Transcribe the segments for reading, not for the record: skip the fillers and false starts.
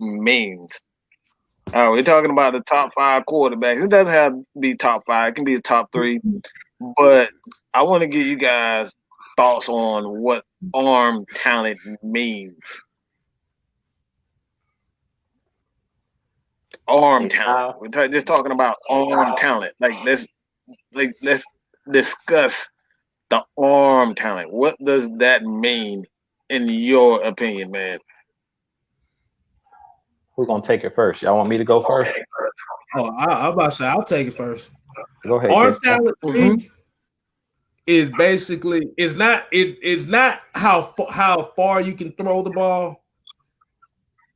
means. We're talking about the top 5 quarterbacks. It doesn't have to be top 5. It can be the top 3. But I want to give you guys thoughts on what arm talent means. Arm talent. We're just talking about arm talent. Let's discuss the arm talent. What does that mean in your opinion, man? Who's gonna take it first? Y'all want me to go first? I'm about to say I'll take it first. Go ahead. Arm talent is basically it's not how far you can throw the ball.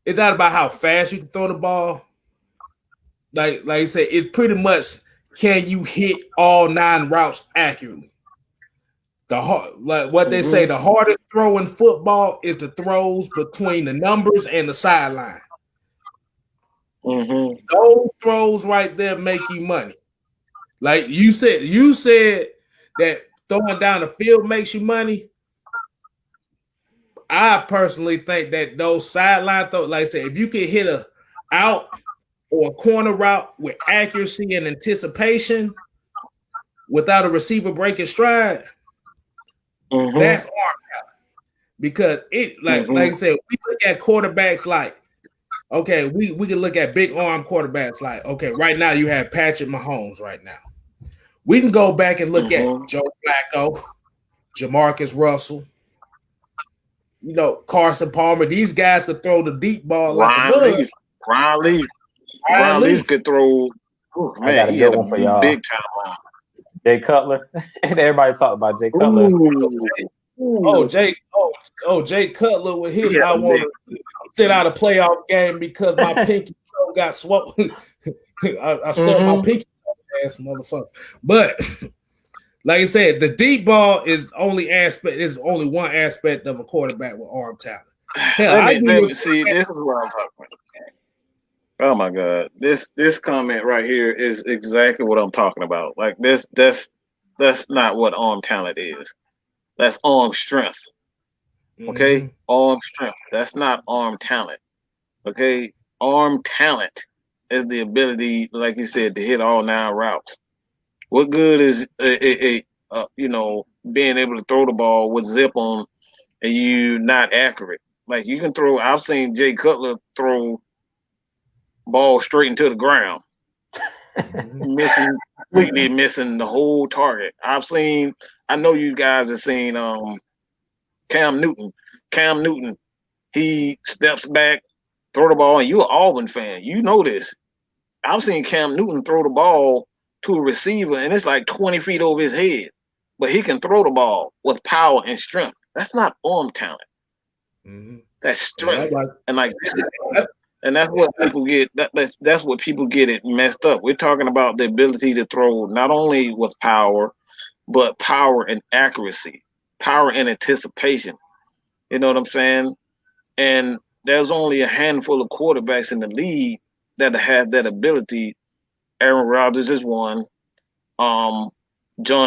It's not about how fast you can throw the ball. Like I said, it's pretty much can you hit all 9 routes accurately. Like what they say, the hardest throw in football is the throws between the numbers and the sideline. Those throws right there make you money. Like you said that throwing down the field makes you money. I personally think that those sideline throws, like I said, if you can hit a out or a corner route with accuracy and anticipation without a receiver breaking stride, that's arm talent. Because it, like I said, we look at quarterbacks like, okay, we can look at big arm quarterbacks like, okay, right now you have Patrick Mahomes right now. We can go back and look at Joe Flacco, Jamarcus Russell, Carson Palmer. These guys could throw the deep ball like a bug. Ryan Leaf could throw. I got a good one for y'all. Big time. Jay Cutler. And everybody talk about Jay Cutler. Jay Cutler with his. I want to sit out a playoff game because my pinky toe got swollen. I stuck my pinky toe, ass motherfucker. But like I said, the deep ball is only one aspect of a quarterback with arm talent. Hell, let me see. This is what I'm talking about. Oh my God! This comment right here is exactly what I'm talking about. Like that's not what arm talent is. That's arm strength. Okay, arm strength. That's not arm talent. Okay, arm talent is the ability, like you said, to hit all 9 routes. What good is being able to throw the ball with zip on and you not accurate? Like you can throw. I've seen Jay Cutler throw ball straight into the ground, completely missing the whole target. I know you guys have seen Cam Newton. Cam Newton, he steps back, throw the ball, and you're an Auburn fan. You know this. I've seen Cam Newton throw the ball to a receiver, and it's like 20 feet over his head. But he can throw the ball with power and strength. That's not arm talent. That's strength. And that's what people get. That's what people get it messed up. We're talking about the ability to throw not only with power, but power and accuracy, power and anticipation. You know what I'm saying? And there's only a handful of quarterbacks in the league that have that ability. Aaron Rodgers is one. John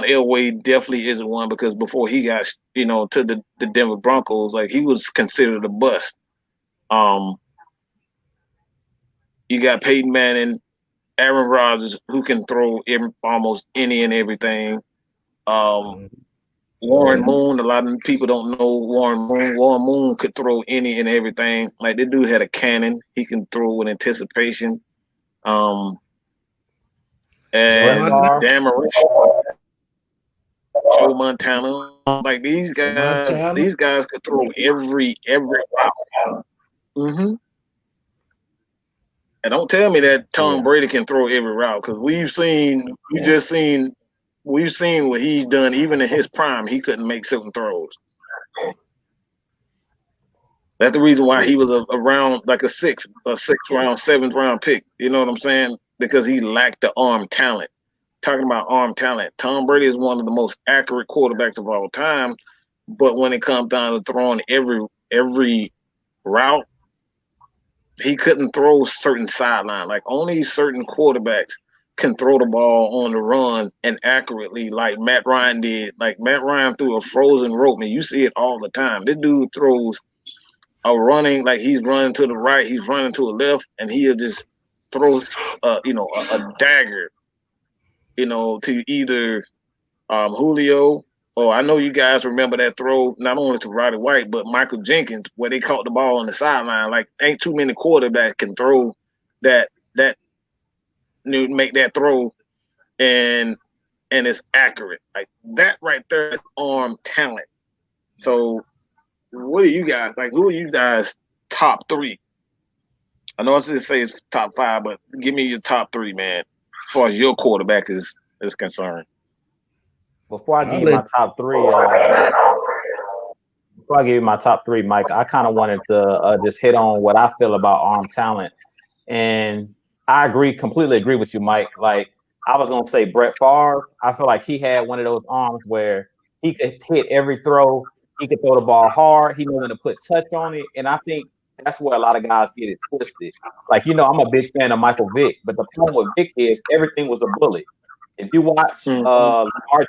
Elway definitely is one because before he got to the Denver Broncos, like he was considered a bust. You got Peyton Manning, Aaron Rodgers, who can throw almost any and everything. Warren Moon, a lot of people don't know Warren Moon. Warren Moon could throw any and everything. Like, this dude had a cannon. He can throw with anticipation. And Dan Marino, Joe Montana. Like, these guys could throw every route. And don't tell me that Tom Brady can throw every route, because we've seen what he's done. Even in his prime, he couldn't make certain throws. That's the reason why he was around like a sixth round, 7th round pick. You know what I'm saying? Because he lacked the arm talent. Talking about arm talent, Tom Brady is one of the most accurate quarterbacks of all time. But when it comes down to throwing every route, he couldn't throw certain sideline. Like, only certain quarterbacks can throw the ball on the run and accurately, like Matt Ryan did. Like, Matt Ryan threw a frozen rope, and you see it all the time. This dude throws a running, like he's running to the right, he's running to the left, and he'll just throw, a dagger, to either Julio, or I know you guys remember that throw not only to Roddy White but Michael Jenkins, where they caught the ball on the sideline. Like, ain't too many quarterbacks can throw that make that throw and it's accurate. Like that right there is arm talent. So what are you guys like? Who are you guys top three? I know I should say it's top five, but give me your top three, man, as far as your quarterback is concerned. Before I give you my top three, Mike, I kind of wanted to just hit on what I feel about arm talent, and I completely agree with you, Mike. Like I was gonna say, Brett Favre. I feel like he had one of those arms where he could hit every throw. He could throw the ball hard. He knew when to put touch on it, and I think that's where a lot of guys get it twisted. Like I'm a big fan of Michael Vick, but the problem with Vick is everything was a bullet. If you watch Lamar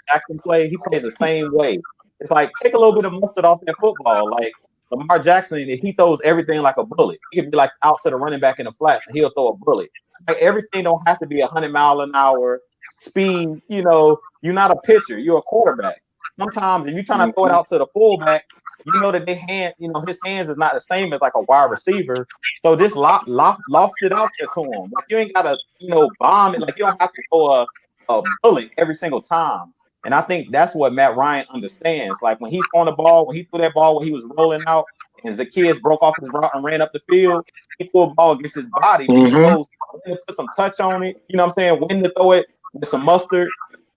Jackson play, he plays the same way. It's like take a little bit of mustard off that football. Like Lamar Jackson, if he throws everything like a bullet, he could be like out to the running back in the flats and he'll throw a bullet. It's like everything don't have to be 100-mile-an-hour speed. You're not a pitcher, you're a quarterback. Sometimes if you're trying to throw it out to the fullback, that his hands is not the same as like a wide receiver. So just loft it out there to him. Like you ain't gotta, bomb it. Like you don't have to throw a bullet every single time. And I think that's what Matt Ryan understands. Like when he's on the ball, when he threw that ball when he was rolling out, and Zacchaeus broke off his route and ran up the field, he threw a ball against his body. He knows when to put some touch on it. You know what I'm saying? When to throw it with some mustard.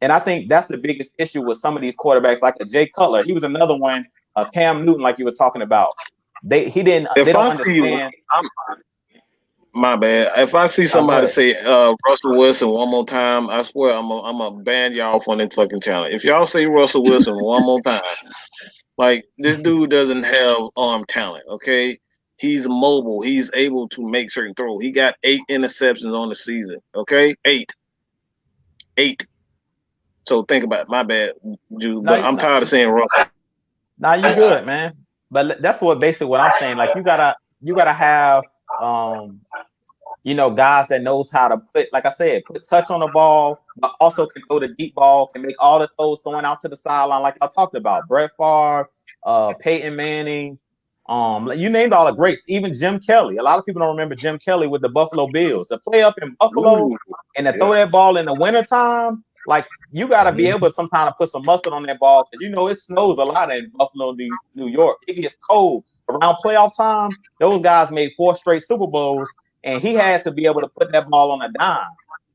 And I think that's the biggest issue with some of these quarterbacks, like a Jay Cutler. He was another one. Cam Newton, like you were talking about. They don't understand. My bad. If I see somebody say Russell Wilson one more time, I swear I'm a ban y'all off on that fucking channel. If y'all say Russell Wilson one more time, like this dude doesn't have arm talent, okay? He's mobile. He's able to make certain throws. He got 8 interceptions on the season, okay? 8. So think about it. My bad, Jude. But I'm tired of saying Russell. Nah, you good, man. But that's basically what I'm saying. Like you gotta have guys that knows how to put, like I said, put touch on the ball, but also can throw the deep ball, can make all the throws throwing out to the sideline, like I talked about. Brett Favre, Peyton Manning, you named all the greats, even Jim Kelly. A lot of people don't remember Jim Kelly with the Buffalo Bills. To play up in Buffalo and to throw that ball in the wintertime, like you gotta be able sometimes to put some mustard on that ball because it snows a lot in Buffalo, New York. It gets cold around playoff time. Those guys made 4 straight Super Bowls, and he had to be able to put that ball on a dime.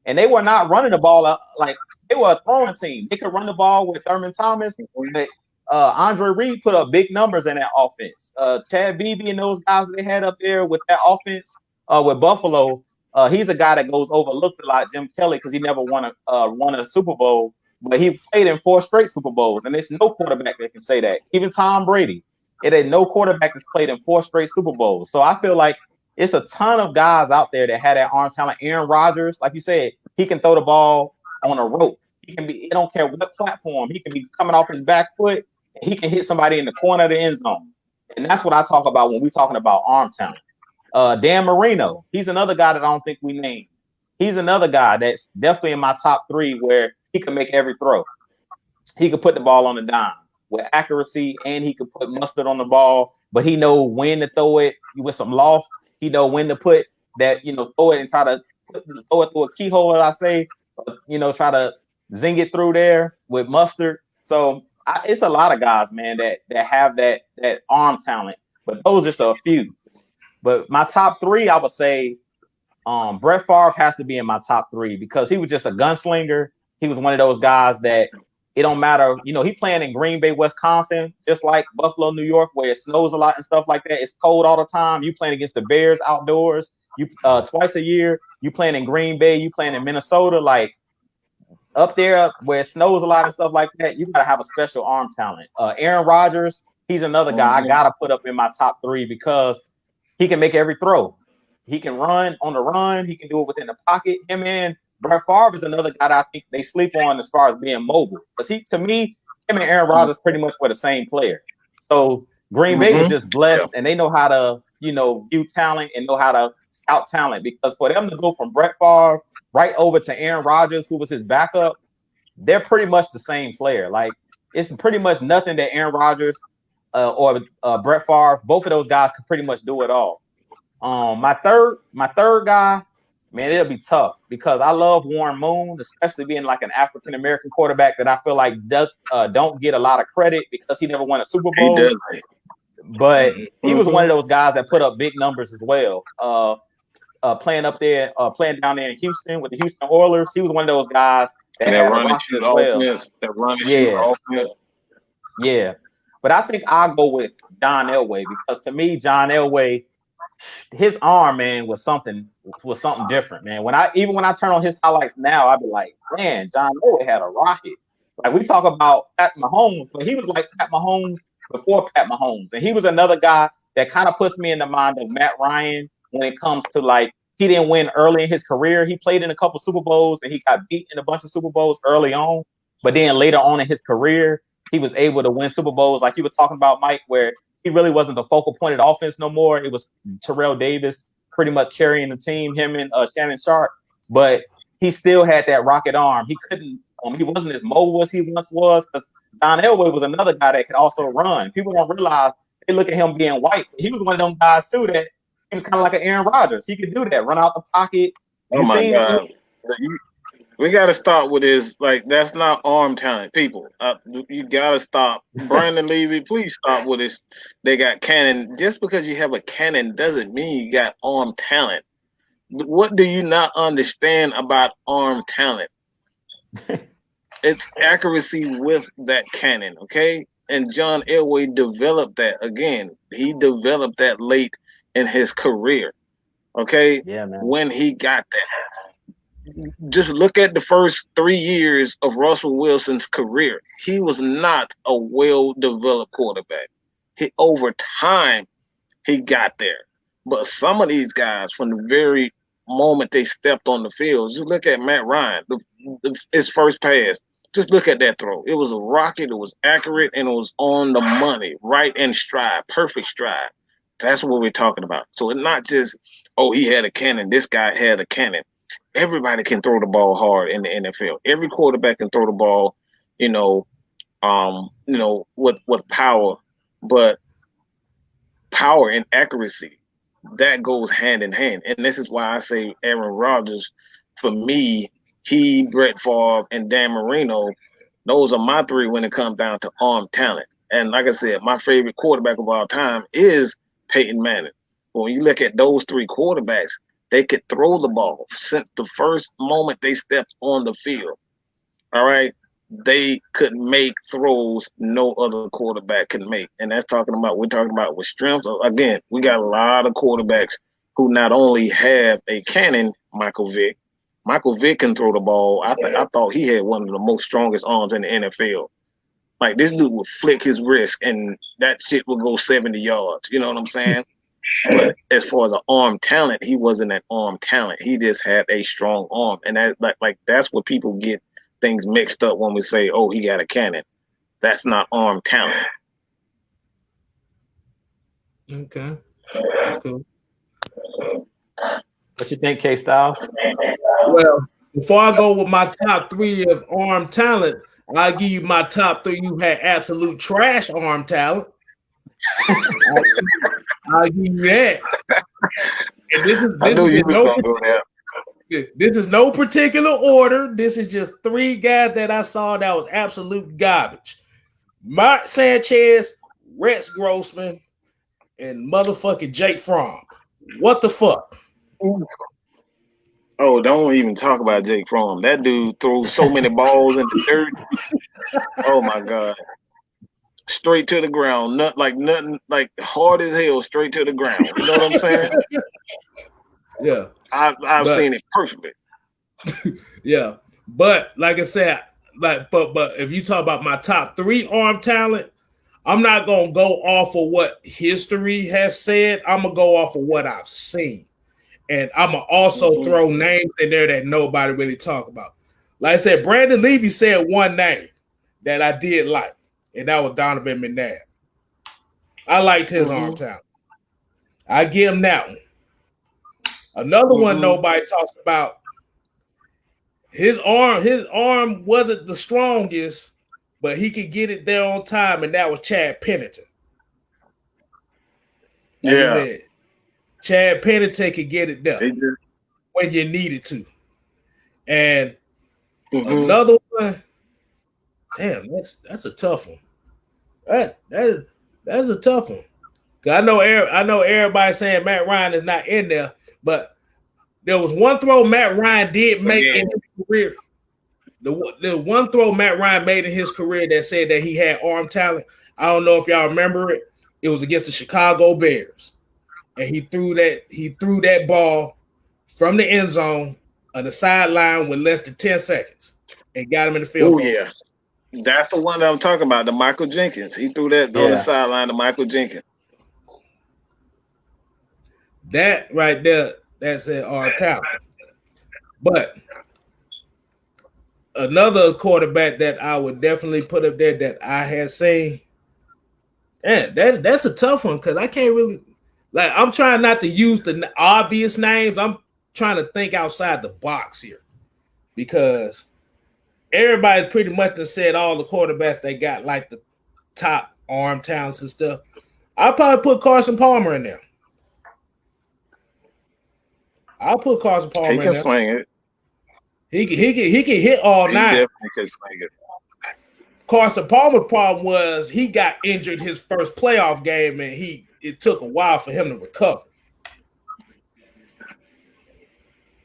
And they were not running the ball up like they were a throwing team. They could run the ball with Thurman Thomas, but Andre Reed put up big numbers in that offense. Chad Beebe and those guys they had up there with that offense with Buffalo. He's a guy that goes overlooked a lot, Jim Kelly, because he never won a Super Bowl, but he played in 4 straight Super Bowls, and there's no quarterback that can say that. Even Tom Brady, it ain't no quarterback that's played in 4 straight Super Bowls. So I feel like it's a ton of guys out there that had that arm talent. Aaron Rodgers, like you said, he can throw the ball on a rope. He can be. It don't care what platform. He can be coming off his back foot. And he can hit somebody in the corner of the end zone, and that's what I talk about when we're talking about arm talent. Dan Marino, he's another guy that I don't think we named. He's another guy that's definitely in my top 3 where he can make every throw. He could put the ball on the dime with accuracy, and he could put mustard on the ball, but he know when to throw it with some loft. He know when to put that, throw it and try to throw it through a keyhole, as I say, try to zing it through there with mustard. So it's a lot of guys, man, that have that arm talent, but those are just a few. But my top 3, I would say Brett Favre has to be in my top 3 because he was just a gunslinger. He was one of those guys that it don't matter. He playing in Green Bay, Wisconsin, just like Buffalo, New York, where it snows a lot and stuff like that. It's cold all the time. You playing against the Bears outdoors. You twice a year. You playing in Green Bay. You playing in Minnesota. Like up there where it snows a lot and stuff like that, you got to have a special arm talent. Aaron Rodgers, he's another guy I got to put up in my top 3 because he can make every throw. He can run on the run. He can do it within the pocket. Him and Brett Favre is another guy that I think they sleep on as far as being mobile. Because to me, him and Aaron Rodgers pretty much were the same player. So Green Bay is just blessed, and they know how to, view talent and know how to scout talent. Because for them to go from Brett Favre right over to Aaron Rodgers, who was his backup, they're pretty much the same player. Like, it's pretty much nothing that Aaron Rodgers or Brett Favre, both of those guys could pretty much do it all. My third guy, man, it'll be tough because I love Warren Moon, especially being like an African American quarterback that I feel like don't get a lot of credit because he never won a Super Bowl. He does. But he was one of those guys that put up big numbers as well. Playing down there in Houston with the Houston Oilers, he was one of those guys that had run and shoot offense. That run and shoot offense. Yeah, but I think I'll go with John Elway because to me, John Elway, his arm, man, was something different, man. When I turn on his highlights now, I'd be like, man, John Elway had a rocket. Like, we talk about Pat Mahomes, but he was like Pat Mahomes before Pat Mahomes, and he was another guy that kind of puts me in the mind of Matt Ryan when it comes to, like, he didn't win early in his career. He played in a couple Super Bowls and he got beat in a bunch of Super Bowls early on, but then later on in his career, he was able to win Super Bowls, like you were talking about, Mike, where he really wasn't the focal point of the offense no more. It was Terrell Davis pretty much carrying the team, him and Shannon Sharp. But he still had that rocket arm. He couldn't. He wasn't as mobile as he once was because John Elway was another guy that could also run. People don't realize they look at him being white. He was one of them guys too that he was kind of like an Aaron Rodgers. He could do that, run out the pocket. Oh my God! We got to start with this. Like, that's not arm talent, people. You got to stop. Brandon Levy, please stop with this. They got cannon. Just because you have a cannon doesn't mean you got arm talent. What do you not understand about arm talent? It's accuracy with that cannon, okay? And John Elway developed that. Again, he developed that late in his career, okay? Yeah, man. When he got that. Just look at the first 3 years of Russell Wilson's career. He was not a well-developed quarterback. Over time, he got there. But some of these guys, from the very moment they stepped on the field, just look at Matt Ryan, his first pass. Just look at that throw. It was a rocket. It was accurate, and it was on the money, right in stride, perfect stride. That's what we're talking about. So it's not just, oh, he had a cannon. This guy had a cannon. Everybody can throw the ball hard in the NFL. Every quarterback can throw the ball, with power. But power and accuracy, that goes hand in hand. And this is why I say Aaron Rodgers, for me, Brett Favre, and Dan Marino, those are my three when it comes down to arm talent. And like I said, my favorite quarterback of all time is Peyton Manning. When you look at those three quarterbacks, they could throw the ball since the first moment they stepped on the field. All right. They could make throws no other quarterback can make. And we're talking about with strengths. Again, we got a lot of quarterbacks who not only have a cannon, Michael Vick. Michael Vick can throw the ball. I thought he had one of the most strongest arms in the NFL. Like, this dude would flick his wrist and that shit would go 70 yards. You know what I'm saying? But as far as an arm talent, he wasn't an arm talent. He just had a strong arm. And that's what people get things mixed up when we say, oh, he got a cannon. That's not arm talent. Okay. That's cool. What you think, K-Styles? Well, before I go with my top three of arm talent, I'll give you my top three who had absolute trash arm talent. I'll give you that. And this is no particular order. This is just three guys that I saw that was absolute garbage. Mark Sanchez, Rex Grossman, and motherfucking Jake Fromm. What the fuck? Oh, don't even talk about Jake Fromm. That dude throws so many balls in the dirt. Oh my God. Straight to the ground. Nothing like hard as hell, straight to the ground. You know what I'm saying? Yeah. I've seen it perfectly. Yeah. But like I said, but if you talk about my top three arm talent, I'm not gonna go off of what history has said. I'm gonna go off of what I've seen. And I'm gonna also throw names in there that nobody really talk about. Like I said, Brandon Levy said one name that I did like, and that was Donovan McNabb. I liked his arm talent. I give him that one. Another one nobody talks about. His arm wasn't the strongest, but he could get it there on time, and that was Chad Pennington. Yeah. Chad Pennington could get it there when you needed to. And another one, damn, that's a tough one. That's a tough one. I know everybody saying Matt Ryan is not in there, but there was one throw Matt Ryan did make in his career. The one throw Matt Ryan made in his career that said that he had arm talent. I don't know if y'all remember it. It was against the Chicago Bears. And he threw that ball from the end zone on the sideline with less than 10 seconds and got him in the field. Oh, yeah. That's the one that I'm talking about, the Michael Jenkins. He threw that on the sideline to Michael Jenkins. That right there, that's our talent. But another quarterback that I would definitely put up there that I had seen, that's a tough one because I can't really – like, I'm trying not to use the obvious names. I'm trying to think outside the box here because everybody's pretty much done said all the quarterbacks they got like the top arm talents and stuff. I'll probably put Carson Palmer in there. I'll put Carson Palmer in there. He can swing it. He can hit all night. He definitely can swing it. Carson Palmer's problem was he got injured his first playoff game and it took a while for him to recover.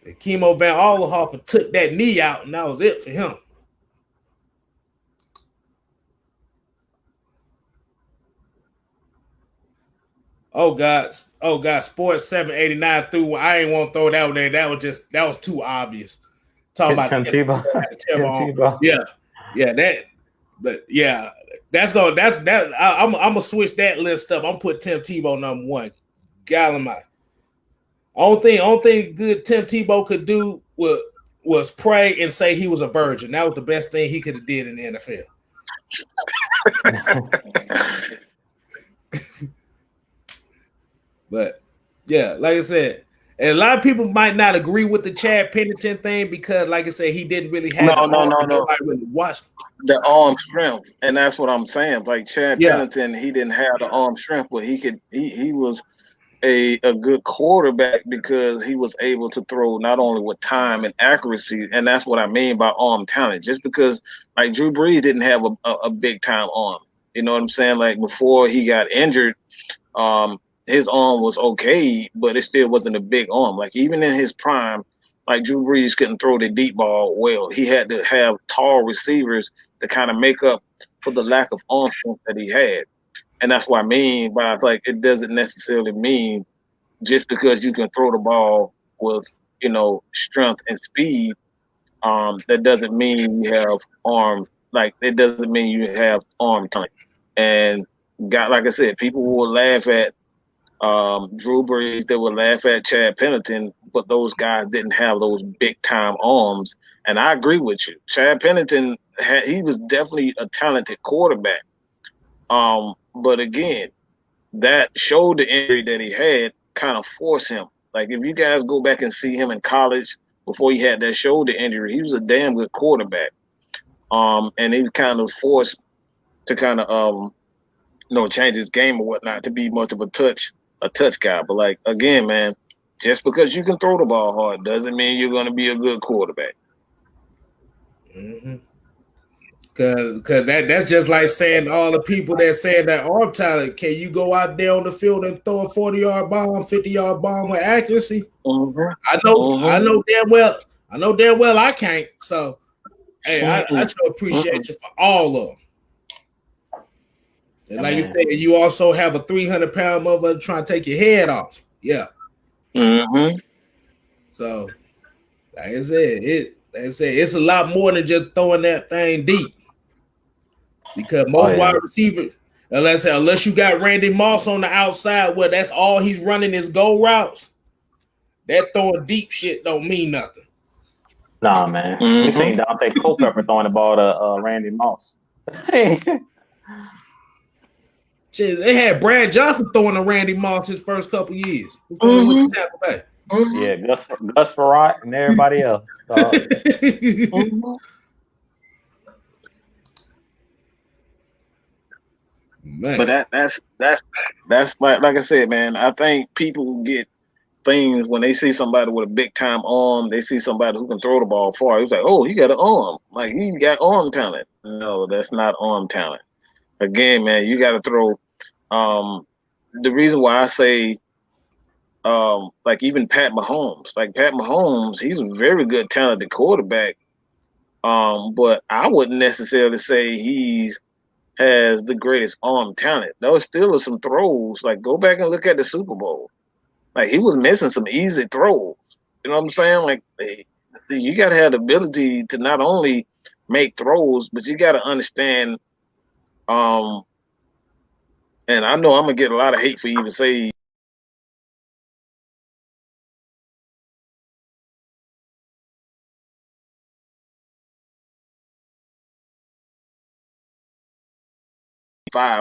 And Kimo Van Ollenhofer took that knee out, and that was it for him. Oh God, Sports 789 threw. I ain't want to throw that one there. That was too obvious. Talking about Tim Tebow. Yeah. I'm gonna switch that list up. I'm gonna put Tim Tebow number one. Gallimai. Only thing good Tim Tebow could do was pray and say he was a virgin. That was the best thing he could have did in the NFL. But yeah, like I said, and a lot of people might not agree with the Chad Pennington thing because, like I said, he didn't really have nobody really watched the arm strength, and that's what I'm saying. Like Chad Pennington, he didn't have the arm strength, but he was a good quarterback because he was able to throw not only with time and accuracy, and that's what I mean by arm talent. Just because like Drew Brees didn't have a big time arm, you know what I'm saying? Like before he got injured, his arm was okay, but it still wasn't a big arm. Like even in his prime, like Drew Brees couldn't throw the deep ball well. He had to have tall receivers to kind of make up for the lack of arm strength that he had. And that's what I mean by like it doesn't necessarily mean just because you can throw the ball with, strength and speed, that doesn't mean you have arm, like it doesn't mean you have arm talent. And like I said, people will laugh at Drew Brees, they would laugh at Chad Pennington, but those guys didn't have those big time arms. And I agree with you. Chad Pennington he was definitely a talented quarterback. But again, that shoulder injury that he had kind of forced him. Like if you guys go back and see him in college before he had that shoulder injury, he was a damn good quarterback. And he was kind of forced to kind of change his game or whatnot to be much of a touch guy. But like again, man, just because you can throw the ball hard doesn't mean you're going to be a good quarterback. Mm-hmm. Cause that's just like saying all the people that say that arm talent. Can you go out there on the field and throw a 40-yard bomb, 50-yard bomb with accuracy? Mm-hmm. I know damn well I can't. So hey, I just appreciate you for all of them. And like you said, you also have a 300-pound motherfucker trying to take your head off. Yeah. Mm-hmm. So, like I said, it's a lot more than just throwing that thing deep. Because most wide receivers, unless you got Randy Moss on the outside where that's all he's running is go routes, that throwing deep shit don't mean nothing. Nah, man. You seen Dante Culpepper throwing the ball to Randy Moss. Shit, they had Brad Johnson throwing to Randy Moss his first couple years before he went to Tampa Bay. Yeah, Gus Farrat and everybody else. Man. But that's like I said, man. I think people get things when they see somebody with a big time arm. They see somebody who can throw the ball far. It's like, oh, he got an arm. Like he got arm talent. No, that's not arm talent. Again, man, you got to throw. The reason why I say, like even Pat Mahomes, he's a very good talented quarterback. But I wouldn't necessarily say has the greatest arm talent. Those still are some throws. Like go back and look at the Super Bowl. Like he was missing some easy throws. You know what I'm saying? Like you got to have the ability to not only make throws, but you got to understand. And I know I'm gonna get a lot of hate for even saying.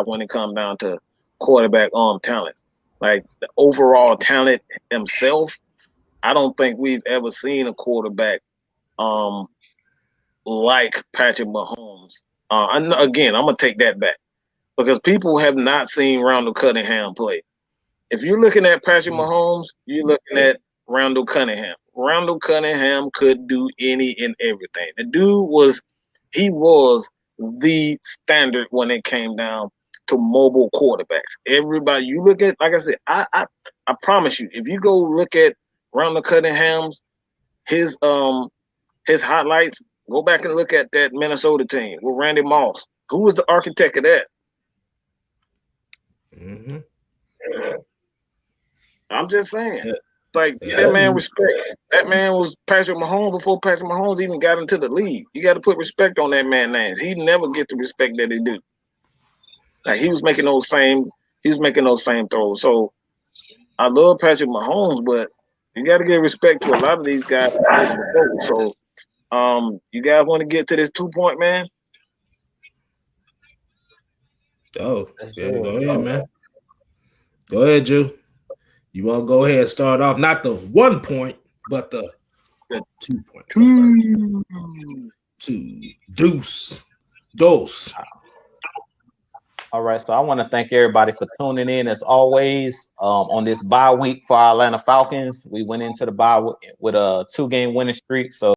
When it comes down to quarterback arm talents, like the overall talent himself, I don't think we've ever seen a quarterback like Patrick Mahomes. Again, I'm gonna take that back because people have not seen Randall Cunningham play. If you're looking at Patrick Mahomes, you're looking at Randall Cunningham. Randall Cunningham could do any and everything. The dude was the standard when it came down to mobile quarterbacks. Everybody, you look at, like I said, I promise you, if you go look at Randall Cunningham's his highlights, go back and look at that Minnesota team with Randy Moss. Who was the architect of that? Mm-hmm. I'm just saying. Yeah. Like, get that man respect. That man was Patrick Mahomes before Patrick Mahomes even got into the league. You got to put respect on that man's name. He never gets the respect that he do. Like he was making those same throws. So I love Patrick Mahomes, but you got to give respect to a lot of these guys. So you guys want to get to this 2-point, man? Oh, yeah, go ahead, man. Go ahead, Drew. You want to go ahead and start off not the 1 point, but the 2 point. Two. Deuce. All right, so I want to thank everybody for tuning in as always on this bye week for our Atlanta Falcons. We went into the bye with a 2-game winning streak, so